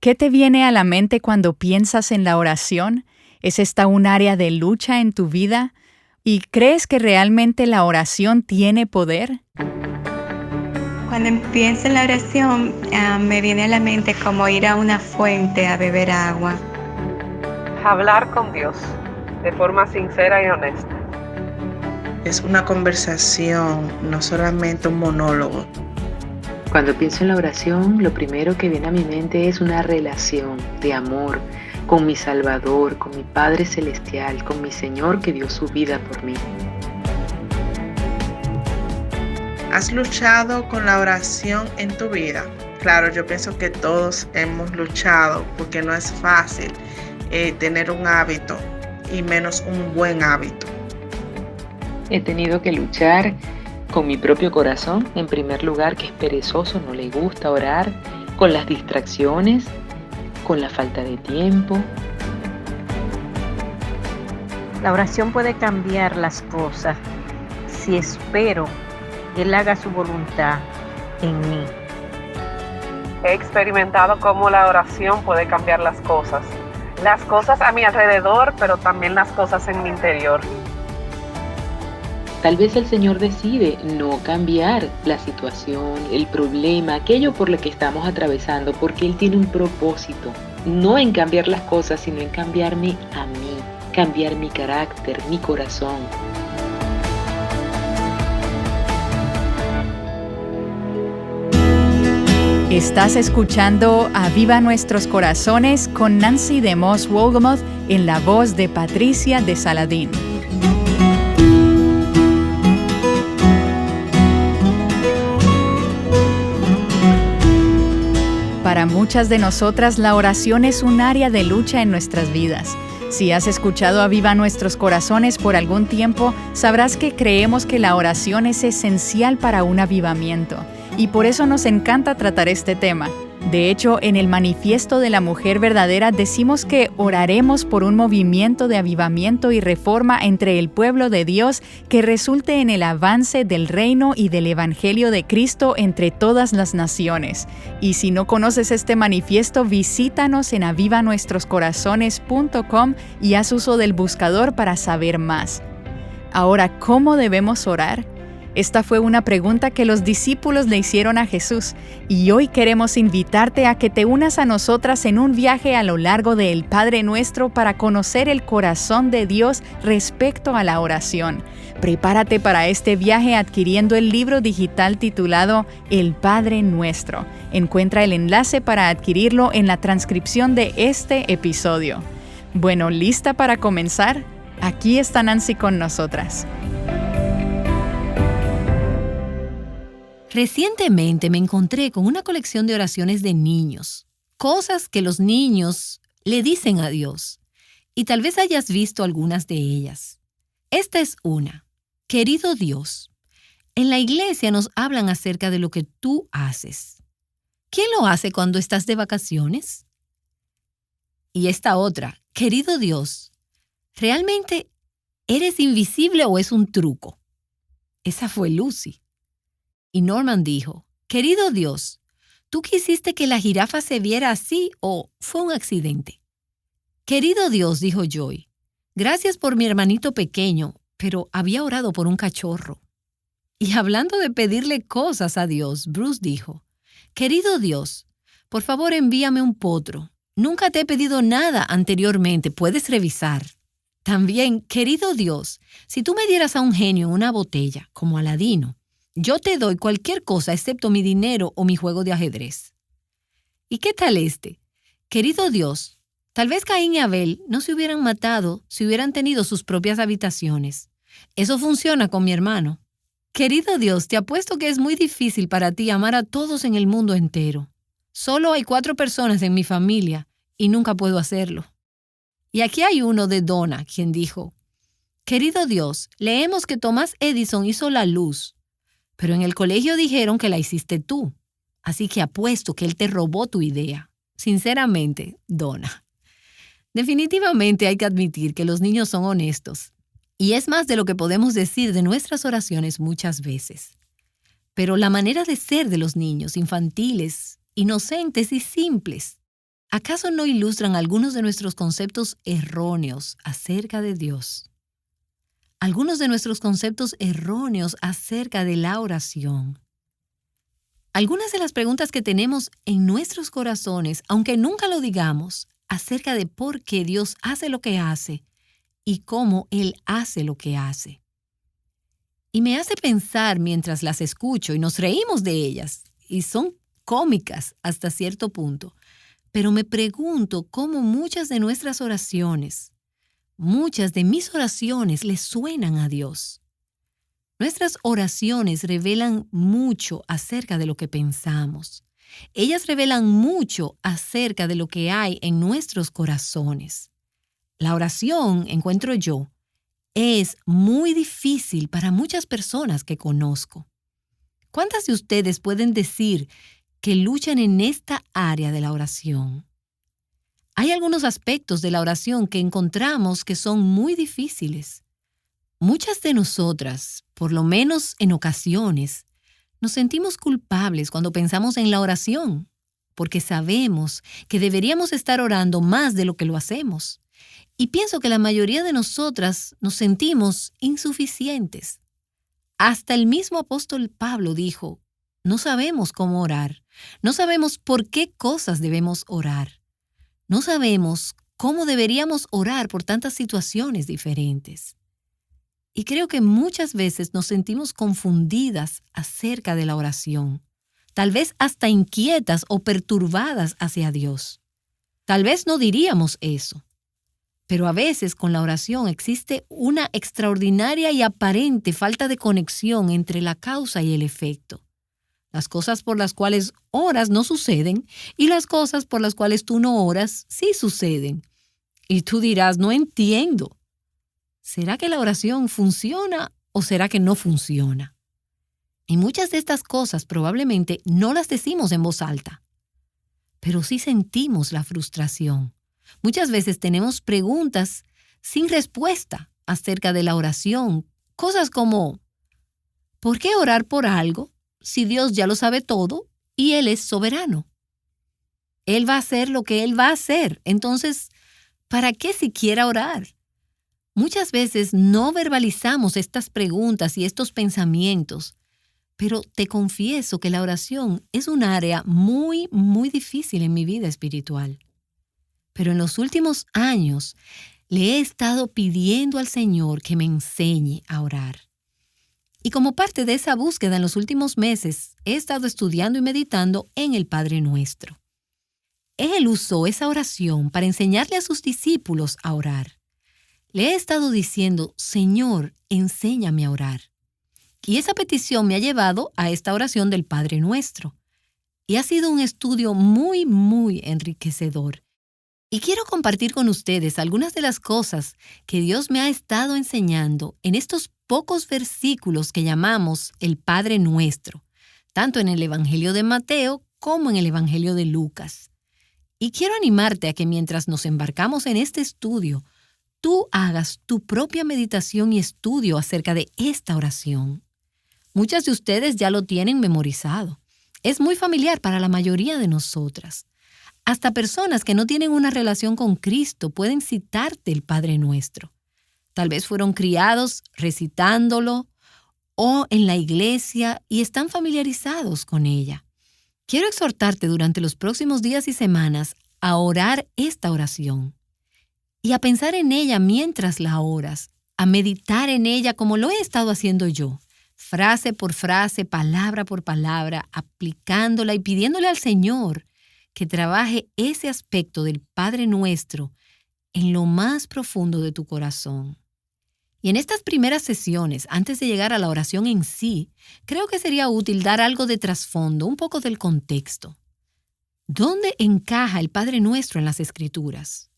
¿Qué te viene a la mente cuando piensas en la oración? ¿Es esta un área de lucha en tu vida? ¿Y crees que realmente la oración tiene poder? Cuando pienso en la oración, me viene a la mente como ir a una fuente a beber agua. Hablar con Dios de forma sincera y honesta. Es una conversación, no solamente un monólogo. Cuando pienso en la oración, lo primero que viene a mi mente es una relación de amor con mi Salvador, con mi Padre Celestial, con mi Señor que dio su vida por mí. ¿Has luchado con la oración en tu vida? Claro, yo pienso que todos hemos luchado porque no es fácil tener un hábito y menos un buen hábito. He tenido que luchar con mi propio corazón, en primer lugar, que es perezoso, no le gusta orar, con las distracciones, con la falta de tiempo. La oración puede cambiar las cosas si espero que Él haga su voluntad en mí. He experimentado cómo la oración puede cambiar las cosas. Las cosas a mi alrededor, pero también las cosas en mi interior. Tal vez el Señor decide no cambiar la situación, el problema, aquello por lo que estamos atravesando, porque Él tiene un propósito. No en cambiar las cosas, sino en cambiarme a mí, cambiar mi carácter, mi corazón. Estás escuchando Aviva Nuestros Corazones con Nancy DeMoss Wolgemuth en la voz de Patricia de Saladín. Para muchas de nosotras, la oración es un área de lucha en nuestras vidas. Si has escuchado Aviva Nuestros Corazones por algún tiempo, sabrás que creemos que la oración es esencial para un avivamiento, y por eso nos encanta tratar este tema. De hecho, en el Manifiesto de la Mujer Verdadera decimos que oraremos por un movimiento de avivamiento y reforma entre el pueblo de Dios que resulte en el avance del reino y del Evangelio de Cristo entre todas las naciones. Y si no conoces este manifiesto, visítanos en avivanuestroscorazones.com y haz uso del buscador para saber más. Ahora, ¿cómo debemos orar? Esta fue una pregunta que los discípulos le hicieron a Jesús, y hoy queremos invitarte a que te unas a nosotras en un viaje a lo largo del Padre Nuestro para conocer el corazón de Dios respecto a la oración. Prepárate para este viaje adquiriendo el libro digital titulado El Padre Nuestro. Encuentra el enlace para adquirirlo en la transcripción de este episodio. Bueno, ¿lista para comenzar? Aquí está Nancy con nosotras. Recientemente me encontré con una colección de oraciones de niños, cosas que los niños le dicen a Dios, y tal vez hayas visto algunas de ellas. Esta es una. Querido Dios, en la iglesia nos hablan acerca de lo que tú haces. ¿Quién lo hace cuando estás de vacaciones? Y esta otra. Querido Dios, ¿realmente eres invisible o es un truco? Esa fue Lucy. Y Norman dijo, querido Dios, ¿tú quisiste que la jirafa se viera así o fue un accidente? Querido Dios, dijo Joy, gracias por mi hermanito pequeño, pero había orado por un cachorro. Y hablando de pedirle cosas a Dios, Bruce dijo, querido Dios, por favor envíame un potro. Nunca te he pedido nada anteriormente, puedes revisar. También, querido Dios, si tú me dieras a un genio una botella, como Aladino, yo te doy cualquier cosa excepto mi dinero o mi juego de ajedrez. ¿Y qué tal este? Querido Dios, tal vez Caín y Abel no se hubieran matado si hubieran tenido sus propias habitaciones. Eso funciona con mi hermano. Querido Dios, te apuesto que es muy difícil para ti amar a todos en el mundo entero. Solo hay 4 personas en mi familia y nunca puedo hacerlo. Y aquí hay uno de Donna, quien dijo, querido Dios, leemos que Thomas Edison hizo la luz, pero en el colegio dijeron que la hiciste tú, así que apuesto que él te robó tu idea. Sinceramente, Donna. Definitivamente hay que admitir que los niños son honestos, y es más de lo que podemos decir de nuestras oraciones muchas veces. Pero la manera de ser de los niños, infantiles, inocentes y simples, ¿Acaso no ilustran algunos de nuestros conceptos erróneos acerca de Dios? Algunos de nuestros conceptos erróneos acerca de la oración. Algunas de las preguntas que tenemos en nuestros corazones, aunque nunca lo digamos, acerca de por qué Dios hace lo que hace y cómo Él hace lo que hace. Y me hace pensar mientras las escucho y nos reímos de ellas, y son cómicas hasta cierto punto, pero me pregunto cómo muchas de nuestras oraciones, muchas de mis oraciones le suenan a Dios. Nuestras oraciones revelan mucho acerca de lo que pensamos. Ellas revelan mucho acerca de lo que hay en nuestros corazones. La oración, encuentro yo, es muy difícil para muchas personas que conozco. ¿Cuántas de ustedes pueden decir que luchan en esta área de la oración? Hay algunos aspectos de la oración que encontramos que son muy difíciles. Muchas de nosotras, por lo menos en ocasiones, nos sentimos culpables cuando pensamos en la oración, porque sabemos que deberíamos estar orando más de lo que lo hacemos. Y pienso que la mayoría de nosotras nos sentimos insuficientes. Hasta el mismo apóstol Pablo dijo, no sabemos cómo orar, no sabemos por qué cosas debemos orar, no sabemos cómo deberíamos orar por tantas situaciones diferentes. Y creo que muchas veces nos sentimos confundidas acerca de la oración, tal vez hasta inquietas o perturbadas hacia Dios. Tal vez no diríamos eso, pero a veces con la oración existe una extraordinaria y aparente falta de conexión entre la causa y el efecto. Las cosas por las cuales oras no suceden y las cosas por las cuales tú no oras sí suceden. Y tú dirás, no entiendo. ¿Será que la oración funciona o será que no funciona? Y muchas de estas cosas probablemente no las decimos en voz alta, pero sí sentimos la frustración. Muchas veces tenemos preguntas sin respuesta acerca de la oración. Cosas como, ¿por qué orar por algo si Dios ya lo sabe todo y Él es soberano? Él va a hacer lo que Él va a hacer. Entonces, ¿para qué siquiera orar? Muchas veces no verbalizamos estas preguntas y estos pensamientos, pero te confieso que la oración es un área muy, muy difícil en mi vida espiritual. Pero en los últimos años le he estado pidiendo al Señor que me enseñe a orar. Y como parte de esa búsqueda en los últimos meses, he estado estudiando y meditando en el Padre Nuestro. Él usó esa oración para enseñarle a sus discípulos a orar. Le he estado diciendo, Señor, enséñame a orar. Y esa petición me ha llevado a esta oración del Padre Nuestro. Y ha sido un estudio muy, muy enriquecedor. Y quiero compartir con ustedes algunas de las cosas que Dios me ha estado enseñando en estos pocos versículos que llamamos el Padre Nuestro, tanto en el Evangelio de Mateo como en el Evangelio de Lucas. Y quiero animarte a que mientras nos embarcamos en este estudio, tú hagas tu propia meditación y estudio acerca de esta oración. Muchas de ustedes ya lo tienen memorizado. Es muy familiar para la mayoría de nosotras. Hasta personas que no tienen una relación con Cristo pueden citarte el Padre Nuestro. Tal vez fueron criados recitándolo o en la iglesia y están familiarizados con ella. Quiero exhortarte durante los próximos días y semanas a orar esta oración y a pensar en ella mientras la oras, a meditar en ella como lo he estado haciendo yo, frase por frase, palabra por palabra, aplicándola y pidiéndole al Señor que trabaje ese aspecto del Padre Nuestro en lo más profundo de tu corazón. Y en estas primeras sesiones, antes de llegar a la oración en sí, creo que sería útil dar algo de trasfondo, un poco del contexto. ¿Dónde encaja el Padre Nuestro en las Escrituras?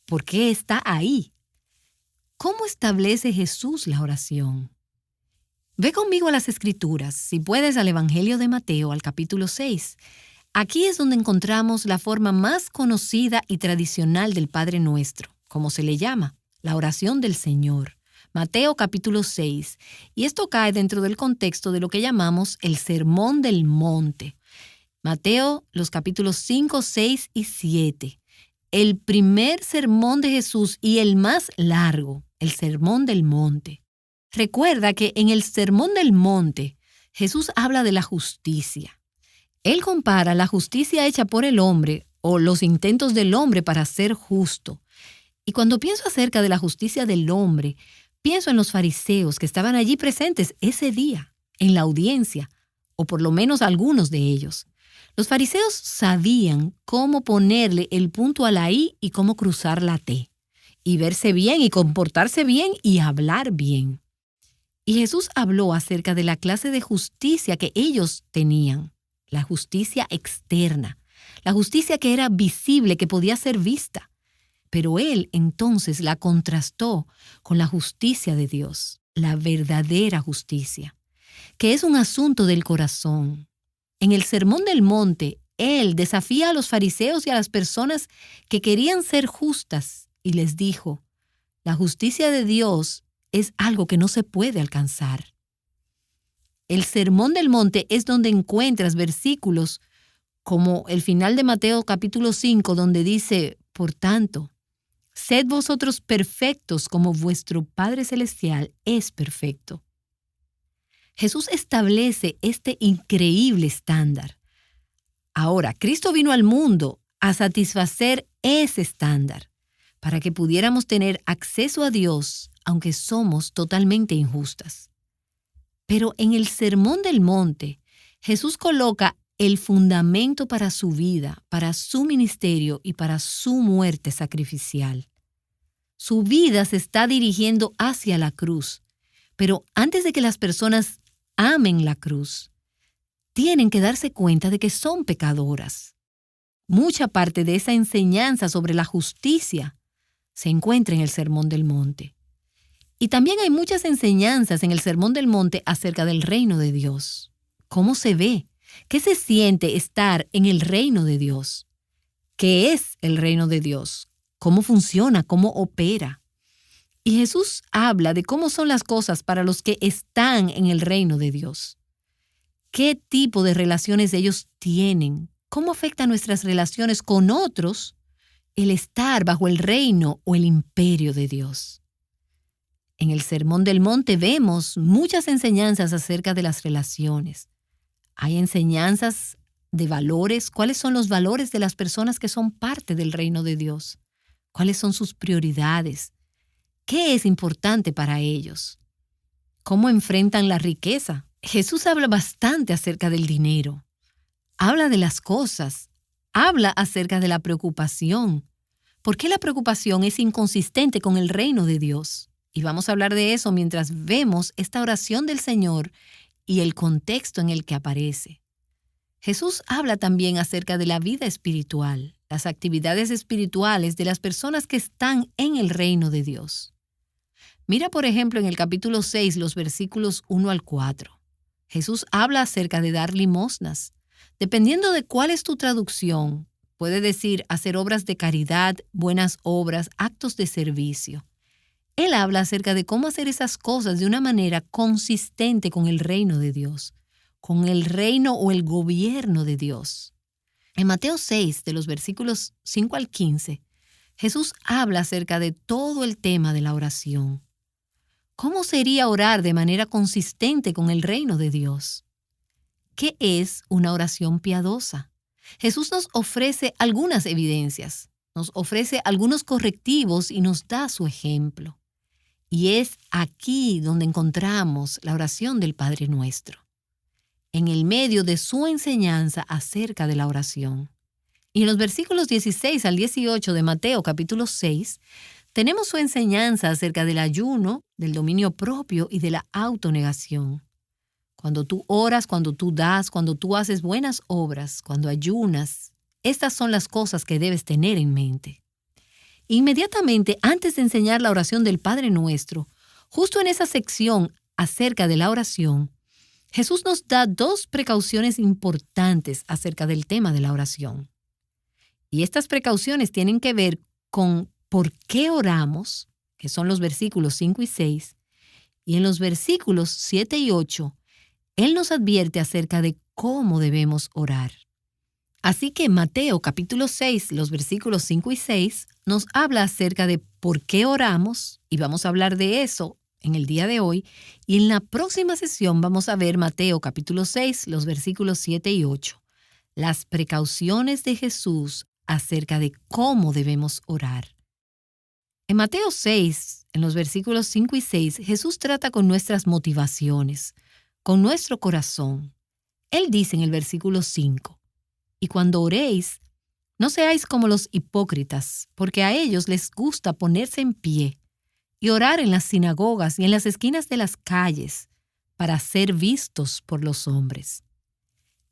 ¿Por qué está ahí? ¿Cómo establece Jesús la oración? Ve conmigo a las Escrituras, si puedes, al Evangelio de Mateo, al capítulo 6. Aquí es donde encontramos la forma más conocida y tradicional del Padre Nuestro, como se le llama, la oración del Señor. Mateo capítulo 6. Y esto cae dentro del contexto de lo que llamamos el Sermón del Monte. Mateo, los capítulos 5, 6 y 7. el primer sermón de Jesús y el más largo, el Sermón del Monte. Recuerda que en el Sermón del Monte, Jesús habla de la justicia. Él compara la justicia hecha por el hombre o los intentos del hombre para ser justo. Y cuando pienso acerca de la justicia del hombre, pienso en los fariseos que estaban allí presentes ese día, en la audiencia, o por lo menos algunos de ellos. Los fariseos sabían cómo ponerle el punto a la I y cómo cruzar la T, y verse bien y comportarse bien y hablar bien. Y Jesús habló acerca de la clase de justicia que ellos tenían, la justicia externa, la justicia que era visible, que podía ser vista. Pero él entonces la contrastó con la justicia de Dios, la verdadera justicia, que es un asunto del corazón. En el Sermón del Monte, él desafía a los fariseos y a las personas que querían ser justas y les dijo, la justicia de Dios es algo que no se puede alcanzar. El Sermón del Monte es donde encuentras versículos como el final de Mateo capítulo 5, donde dice, por tanto, sed vosotros perfectos como vuestro Padre Celestial es perfecto. Jesús establece este increíble estándar. Ahora, Cristo vino al mundo a satisfacer ese estándar para que pudiéramos tener acceso a Dios, aunque somos totalmente injustas. Pero en el Sermón del Monte, Jesús coloca el fundamento para su vida, para su ministerio y para su muerte sacrificial. Su vida se está dirigiendo hacia la cruz, pero antes de que las personas amen la cruz, tienen que darse cuenta de que son pecadoras. Mucha parte de esa enseñanza sobre la justicia se encuentra en el Sermón del Monte. Y también hay muchas enseñanzas en el Sermón del Monte acerca del reino de Dios. ¿Cómo se ve? ¿Qué se siente estar en el reino de Dios? ¿Qué es el reino de Dios? ¿Cómo funciona? ¿Cómo opera? Y Jesús habla de cómo son las cosas para los que están en el reino de Dios. ¿Qué tipo de relaciones ellos tienen? ¿Cómo afecta nuestras relaciones con otros el estar bajo el reino o el imperio de Dios? En el Sermón del Monte vemos muchas enseñanzas acerca de las relaciones. Hay enseñanzas de valores. ¿Cuáles son los valores de las personas que son parte del reino de Dios? ¿Cuáles son sus prioridades? ¿Qué es importante para ellos? ¿Cómo enfrentan la riqueza? Jesús habla bastante acerca del dinero. Habla de las cosas. Habla acerca de la preocupación. ¿Por qué la preocupación es inconsistente con el reino de Dios? Y vamos a hablar de eso mientras vemos esta oración del Señor y el contexto en el que aparece. Jesús habla también acerca de la vida espiritual, las actividades espirituales de las personas que están en el reino de Dios. Mira, por ejemplo, en el capítulo 6, los versículos 1 al 4. Jesús habla acerca de dar limosnas. Dependiendo de cuál es tu traducción, puede decir hacer obras de caridad, buenas obras, actos de servicio. Él habla acerca de cómo hacer esas cosas de una manera consistente con el reino de Dios, con el reino o el gobierno de Dios. En Mateo 6, de los versículos 5 al 15, Jesús habla acerca de todo el tema de la oración. ¿Cómo sería orar de manera consistente con el reino de Dios? ¿Qué es una oración piadosa? Jesús nos ofrece algunas evidencias, nos ofrece algunos correctivos y nos da su ejemplo. Y es aquí donde encontramos la oración del Padre Nuestro, en el medio de su enseñanza acerca de la oración. Y en los versículos 16 al 18 de Mateo capítulo 6, tenemos su enseñanza acerca del ayuno, del dominio propio y de la autonegación. Cuando tú oras, cuando tú das, cuando tú haces buenas obras, cuando ayunas, estas son las cosas que debes tener en mente. Inmediatamente antes de enseñar la oración del Padre Nuestro, justo en esa sección acerca de la oración, Jesús nos da dos precauciones importantes acerca del tema de la oración. Y estas precauciones tienen que ver con por qué oramos, que son los versículos 5 y 6, y en los versículos 7 y 8, Él nos advierte acerca de cómo debemos orar. Así que Mateo capítulo 6, los versículos 5 y 6, nos habla acerca de por qué oramos, y vamos a hablar de eso en el día de hoy, y en la próxima sesión vamos a ver Mateo capítulo 6, los versículos 7 y 8, las precauciones de Jesús acerca de cómo debemos orar. En Mateo 6, en los versículos 5 y 6, Jesús trata con nuestras motivaciones, con nuestro corazón. Él dice en el versículo 5, y cuando oréis, no seáis como los hipócritas, porque a ellos les gusta ponerse en pie y orar en las sinagogas y en las esquinas de las calles para ser vistos por los hombres.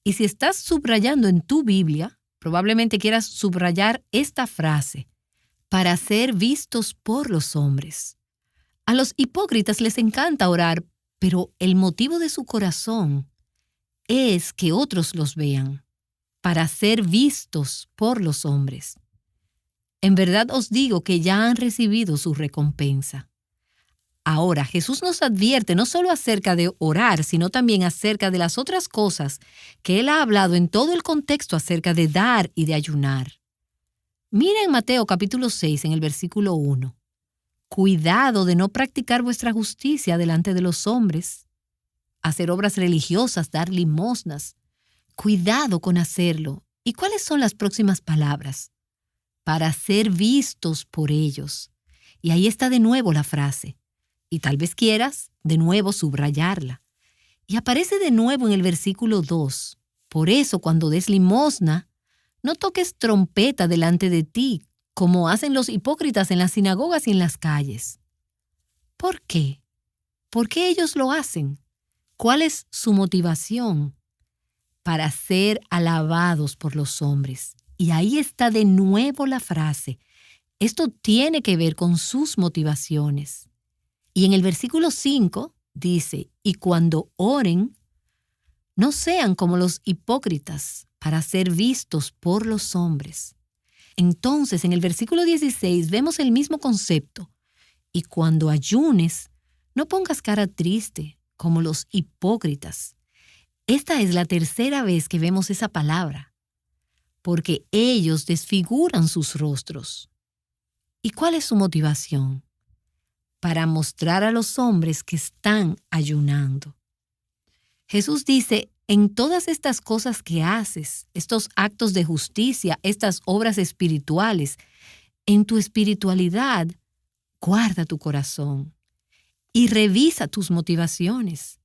Y si estás subrayando en tu Biblia, probablemente quieras subrayar esta frase, para ser vistos por los hombres. A los hipócritas les encanta orar, pero el motivo de su corazón es que otros los vean, para ser vistos por los hombres. En verdad os digo que ya han recibido su recompensa. Ahora, Jesús nos advierte no solo acerca de orar, sino también acerca de las otras cosas que Él ha hablado en todo el contexto acerca de dar y de ayunar. Mira en Mateo capítulo 6, en el versículo 1. Cuidado de no practicar vuestra justicia delante de los hombres, hacer obras religiosas, dar limosnas. Cuidado con hacerlo. ¿Y cuáles son las próximas palabras? Para ser vistos por ellos. Y ahí está de nuevo la frase. Y tal vez quieras de nuevo subrayarla. Y aparece de nuevo en el versículo 2. Por eso cuando des limosna, no toques trompeta delante de ti, como hacen los hipócritas en las sinagogas y en las calles. ¿Por qué? ¿Por qué ellos lo hacen? ¿Cuál es su motivación? Para ser alabados por los hombres. Y ahí está de nuevo la frase. Esto tiene que ver con sus motivaciones. Y en el versículo 5 dice, y cuando oren, no sean como los hipócritas para ser vistos por los hombres. Entonces, en el versículo 16 vemos el mismo concepto. Y cuando ayunes, no pongas cara triste como los hipócritas. Esta es la tercera vez que vemos esa palabra, porque ellos desfiguran sus rostros. ¿Y cuál es su motivación? Para mostrar a los hombres que están ayunando. Jesús dice, en todas estas cosas que haces, estos actos de justicia, estas obras espirituales, en tu espiritualidad, guarda tu corazón y revisa tus motivaciones.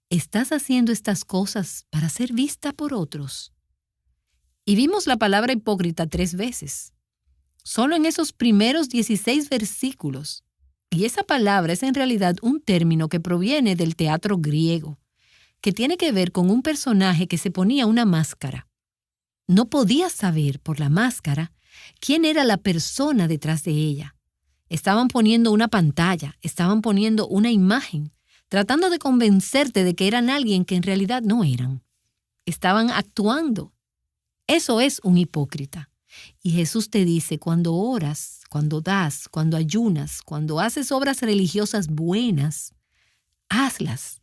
¿Estás haciendo estas cosas para ser vista por otros? Y vimos la palabra hipócrita 3 veces, solo en esos primeros 16 versículos. Y esa palabra es en realidad un término que proviene del teatro griego, que tiene que ver con un personaje que se ponía una máscara. No podías saber por la máscara quién era la persona detrás de ella. Estaban poniendo una pantalla, estaban poniendo una imagen, tratando de convencerte de que eran alguien que en realidad no eran. Estaban actuando. Eso es un hipócrita. Y Jesús te dice, cuando oras, cuando das, cuando ayunas, cuando haces obras religiosas buenas, hazlas,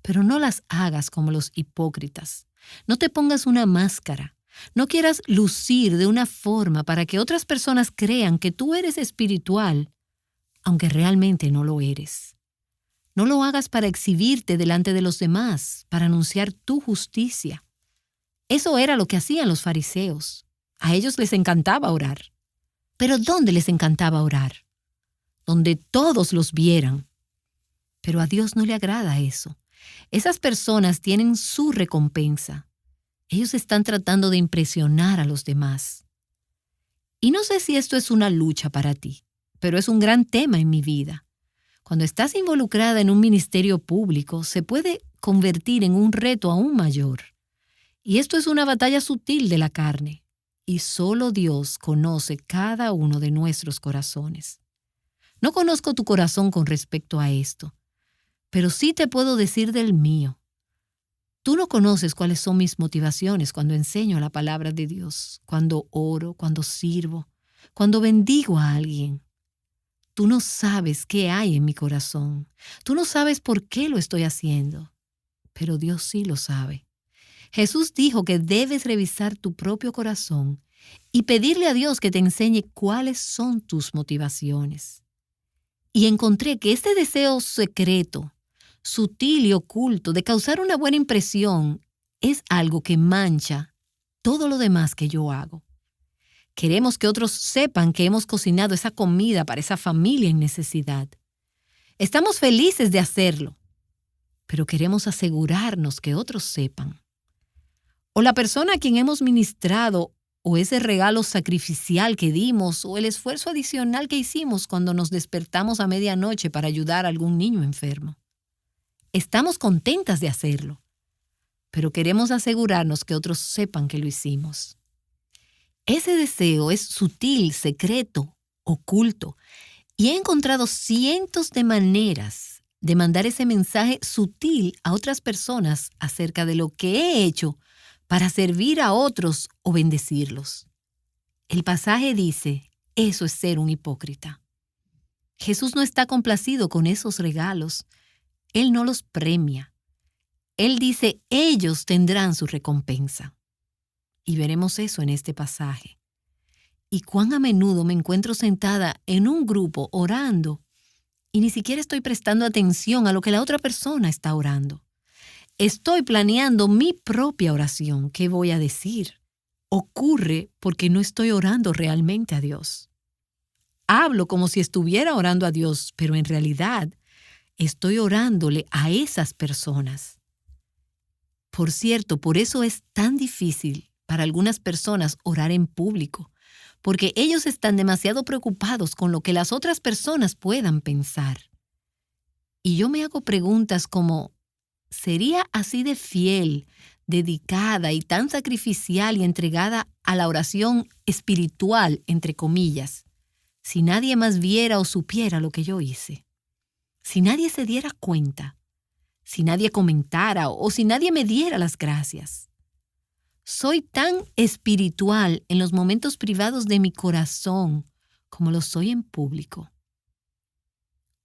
pero no las hagas como los hipócritas. No te pongas una máscara. No quieras lucir de una forma para que otras personas crean que tú eres espiritual, aunque realmente no lo eres. No lo hagas para exhibirte delante de los demás, para anunciar tu justicia. Eso era lo que hacían los fariseos. A ellos les encantaba orar. ¿Pero dónde les encantaba orar? Donde todos los vieran. Pero a Dios no le agrada eso. Esas personas tienen su recompensa. Ellos están tratando de impresionar a los demás. Y no sé si esto es una lucha para ti, pero es un gran tema en mi vida. Cuando estás involucrada en un ministerio público, se puede convertir en un reto aún mayor. Y esto es una batalla sutil de la carne. Y solo Dios conoce cada uno de nuestros corazones. No conozco tu corazón con respecto a esto, pero sí te puedo decir del mío. Tú no conoces cuáles son mis motivaciones cuando enseño la palabra de Dios, cuando oro, cuando sirvo, cuando bendigo a alguien. Tú no sabes qué hay en mi corazón. Tú no sabes por qué lo estoy haciendo, pero Dios sí lo sabe. Jesús dijo que debes revisar tu propio corazón y pedirle a Dios que te enseñe cuáles son tus motivaciones. Y encontré que este deseo secreto, sutil y oculto de causar una buena impresión es algo que mancha todo lo demás que yo hago. Queremos que otros sepan que hemos cocinado esa comida para esa familia en necesidad. Estamos felices de hacerlo, pero queremos asegurarnos que otros sepan. O la persona a quien hemos ministrado, o ese regalo sacrificial que dimos, o el esfuerzo adicional que hicimos cuando nos despertamos a medianoche para ayudar a algún niño enfermo. Estamos contentas de hacerlo, pero queremos asegurarnos que otros sepan que lo hicimos. Ese deseo es sutil, secreto, oculto, y he encontrado cientos de maneras de mandar ese mensaje sutil a otras personas acerca de lo que he hecho para servir a otros o bendecirlos. El pasaje dice, eso es ser un hipócrita. Jesús no está complacido con esos regalos. Él no los premia. Él dice, ellos tendrán su recompensa. Y veremos eso en este pasaje. Y cuán a menudo me encuentro sentada en un grupo orando y ni siquiera estoy prestando atención a lo que la otra persona está orando. Estoy planeando mi propia oración. ¿Qué voy a decir? Ocurre porque no estoy orando realmente a Dios. Hablo como si estuviera orando a Dios, pero en realidad estoy orándole a esas personas. Por cierto, por eso es tan difícil para algunas personas orar en público, porque ellos están demasiado preocupados con lo que las otras personas puedan pensar. Y yo me hago preguntas como, ¿sería así de fiel, dedicada y tan sacrificial y entregada a la oración espiritual, entre comillas, si nadie más viera o supiera lo que yo hice? Si nadie se diera cuenta, si nadie comentara o si nadie me diera las gracias. Soy tan espiritual en los momentos privados de mi corazón como lo soy en público.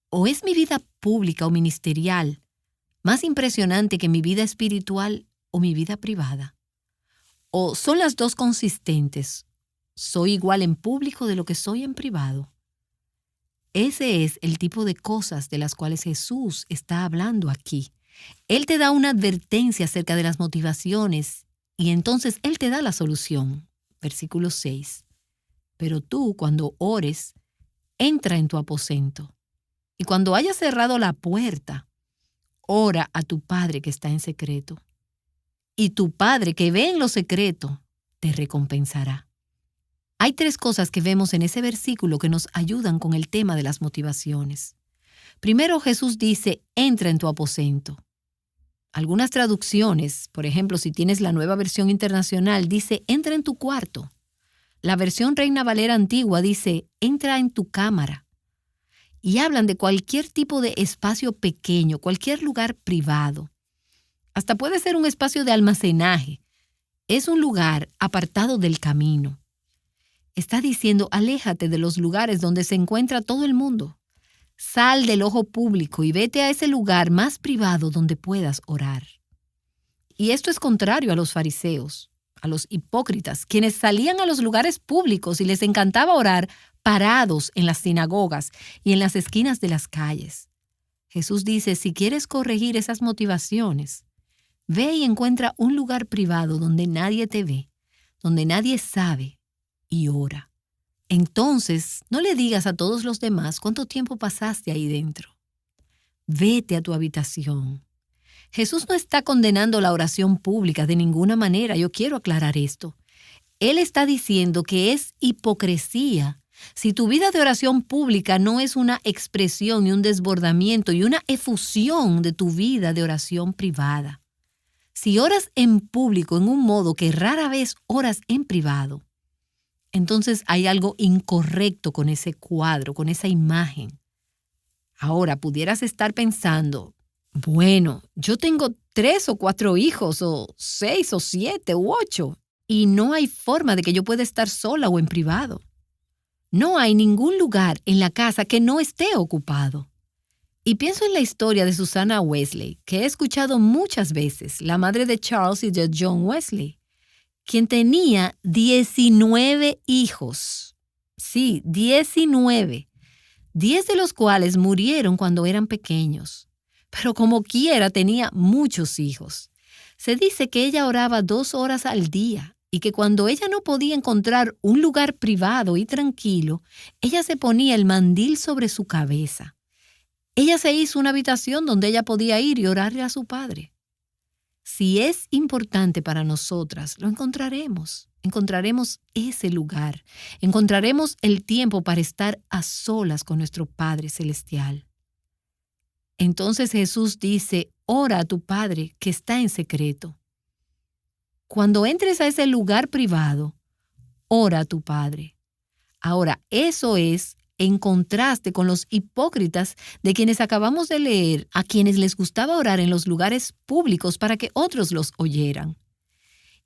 ¿O es mi vida pública o ministerial más impresionante que mi vida espiritual o mi vida privada? ¿O son las dos consistentes? ¿Soy igual en público de lo que soy en privado? Ese es el tipo de cosas de las cuales Jesús está hablando aquí. Él te da una advertencia acerca de las motivaciones y entonces Él te da la solución. Versículo 6. Pero tú, cuando ores, entra en tu aposento. Y cuando hayas cerrado la puerta, ora a tu Padre que está en secreto. Y tu Padre que ve en lo secreto, te recompensará. Hay 3 cosas que vemos en ese versículo que nos ayudan con el tema de las motivaciones. Primero, Jesús dice, entra en tu aposento. Algunas traducciones, por ejemplo, si tienes la Nueva Versión Internacional, dice, entra en tu cuarto. La versión Reina Valera Antigua dice, entra en tu cámara. Y hablan de cualquier tipo de espacio pequeño, cualquier lugar privado. Hasta puede ser un espacio de almacenaje. Es un lugar apartado del camino. Está diciendo, aléjate de los lugares donde se encuentra todo el mundo. Sal del ojo público y vete a ese lugar más privado donde puedas orar. Y esto es contrario a los fariseos, a los hipócritas, quienes salían a los lugares públicos y les encantaba orar parados en las sinagogas y en las esquinas de las calles. Jesús dice, si quieres corregir esas motivaciones, ve y encuentra un lugar privado donde nadie te ve, donde nadie sabe, y ora. Entonces, no le digas a todos los demás cuánto tiempo pasaste ahí dentro. Vete a tu habitación. Jesús no está condenando la oración pública de ninguna manera. Yo quiero aclarar esto. Él está diciendo que es hipocresía si tu vida de oración pública no es una expresión y un desbordamiento y una efusión de tu vida de oración privada. Si oras en público en un modo que rara vez oras en privado, entonces hay algo incorrecto con ese cuadro, con esa imagen. Ahora, pudieras estar pensando, bueno, yo tengo 3 o 4 hijos, o 6 o 7 u 8, y no hay forma de que yo pueda estar sola o en privado. No hay ningún lugar en la casa que no esté ocupado. Y pienso en la historia de Susanna Wesley, que he escuchado muchas veces, la madre de Charles y de John Wesley, quien tenía 19 hijos. Sí, 19. 10 de los cuales murieron cuando eran pequeños. Pero como quiera tenía muchos hijos. Se dice que ella oraba 2 horas al día y que cuando ella no podía encontrar un lugar privado y tranquilo, ella se ponía el mandil sobre su cabeza. Ella se hizo una habitación donde ella podía ir y orarle a su padre. Si es importante para nosotras, lo encontraremos. Encontraremos ese lugar. Encontraremos el tiempo para estar a solas con nuestro Padre Celestial. Entonces Jesús dice, ora a tu Padre que está en secreto. Cuando entres a ese lugar privado, ora a tu Padre. Ahora, eso es en contraste con los hipócritas de quienes acabamos de leer, a quienes les gustaba orar en los lugares públicos para que otros los oyeran.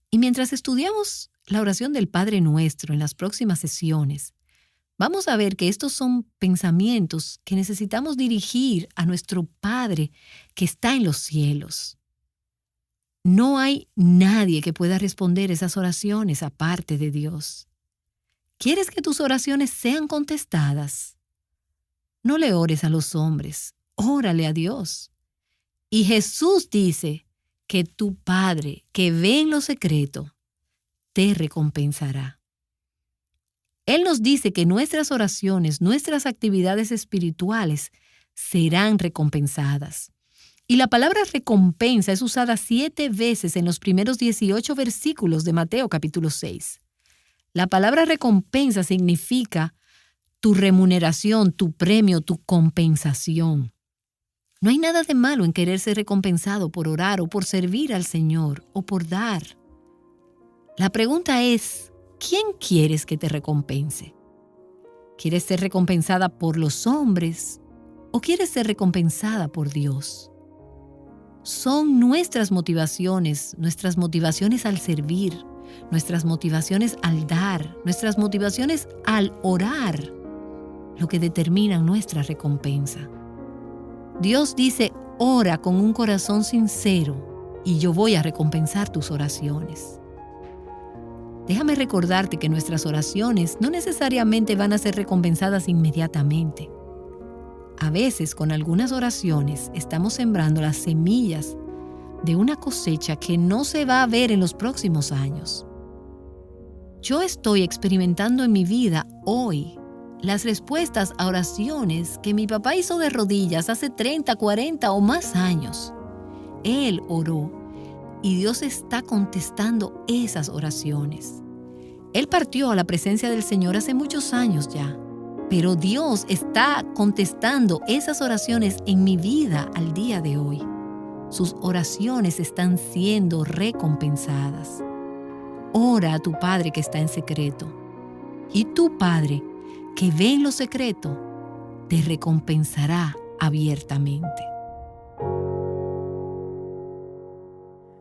Y mientras estudiamos la oración del Padre Nuestro en las próximas sesiones, vamos a ver que estos son pensamientos que necesitamos dirigir a nuestro Padre que está en los cielos. No hay nadie que pueda responder esas oraciones aparte de Dios. ¿Quieres que tus oraciones sean contestadas? No le ores a los hombres, órale a Dios. Y Jesús dice que tu Padre, que ve en lo secreto, te recompensará. Él nos dice que nuestras oraciones, nuestras actividades espirituales serán recompensadas. Y la palabra recompensa es usada 7 veces en los primeros 18 versículos de Mateo capítulo 6. La palabra recompensa significa tu remuneración, tu premio, tu compensación. No hay nada de malo en querer ser recompensado por orar o por servir al Señor o por dar. La pregunta es, ¿quién quieres que te recompense? ¿Quieres ser recompensada por los hombres o quieres ser recompensada por Dios? Son nuestras motivaciones al servir, nuestras motivaciones al dar, nuestras motivaciones al orar, lo que determinan nuestra recompensa. Dios dice, ora con un corazón sincero y yo voy a recompensar tus oraciones. Déjame recordarte que nuestras oraciones no necesariamente van a ser recompensadas inmediatamente. A veces, con algunas oraciones, estamos sembrando las semillas de una cosecha que no se va a ver en los próximos años. Yo estoy experimentando en mi vida hoy las respuestas a oraciones que mi papá hizo de rodillas hace 30, 40 o más años. Él oró y Dios está contestando esas oraciones. Él partió a la presencia del Señor hace muchos años ya, pero Dios está contestando esas oraciones en mi vida al día de hoy. Sus oraciones están siendo recompensadas. Ora a tu Padre que está en secreto. Y tu Padre, que ve en lo secreto, te recompensará abiertamente.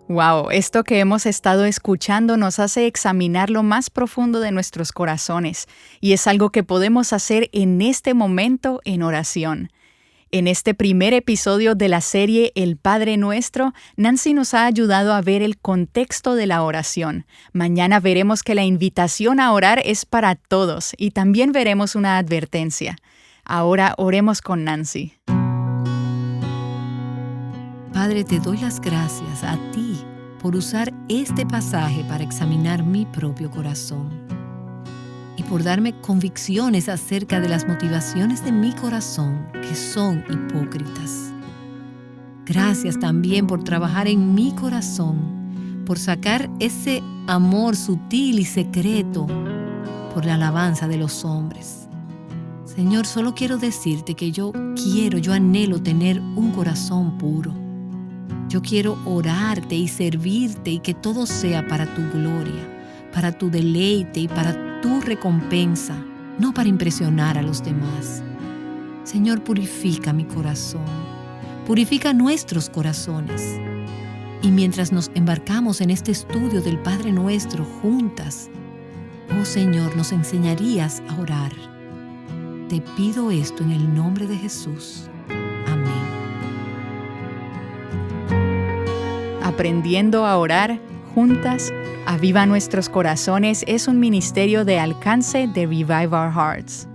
Wow, esto que hemos estado escuchando nos hace examinar lo más profundo de nuestros corazones, y es algo que podemos hacer en este momento en oración. En este primer episodio de la serie El Padre Nuestro, Nancy nos ha ayudado a ver el contexto de la oración. Mañana veremos que la invitación a orar es para todos y también veremos una advertencia. Ahora oremos con Nancy. Padre, te doy las gracias a ti por usar este pasaje para examinar mi propio corazón y por darme convicciones acerca de las motivaciones de mi corazón que son hipócritas. Gracias también por trabajar en mi corazón, por sacar ese amor sutil y secreto por la alabanza de los hombres. Señor, solo quiero decirte que yo anhelo tener un corazón puro. Yo quiero orarte y servirte y que todo sea para tu gloria, para tu deleite y para tu recompensa, no para impresionar a los demás. Señor, purifica mi corazón, purifica nuestros corazones. Y mientras nos embarcamos en este estudio del Padre Nuestro juntas, oh Señor, nos enseñarías a orar. Te pido esto en el nombre de Jesús. Amén. Aprendiendo a Orar, juntas, Aviva Nuestros Corazones es un ministerio de alcance de Revive Our Hearts.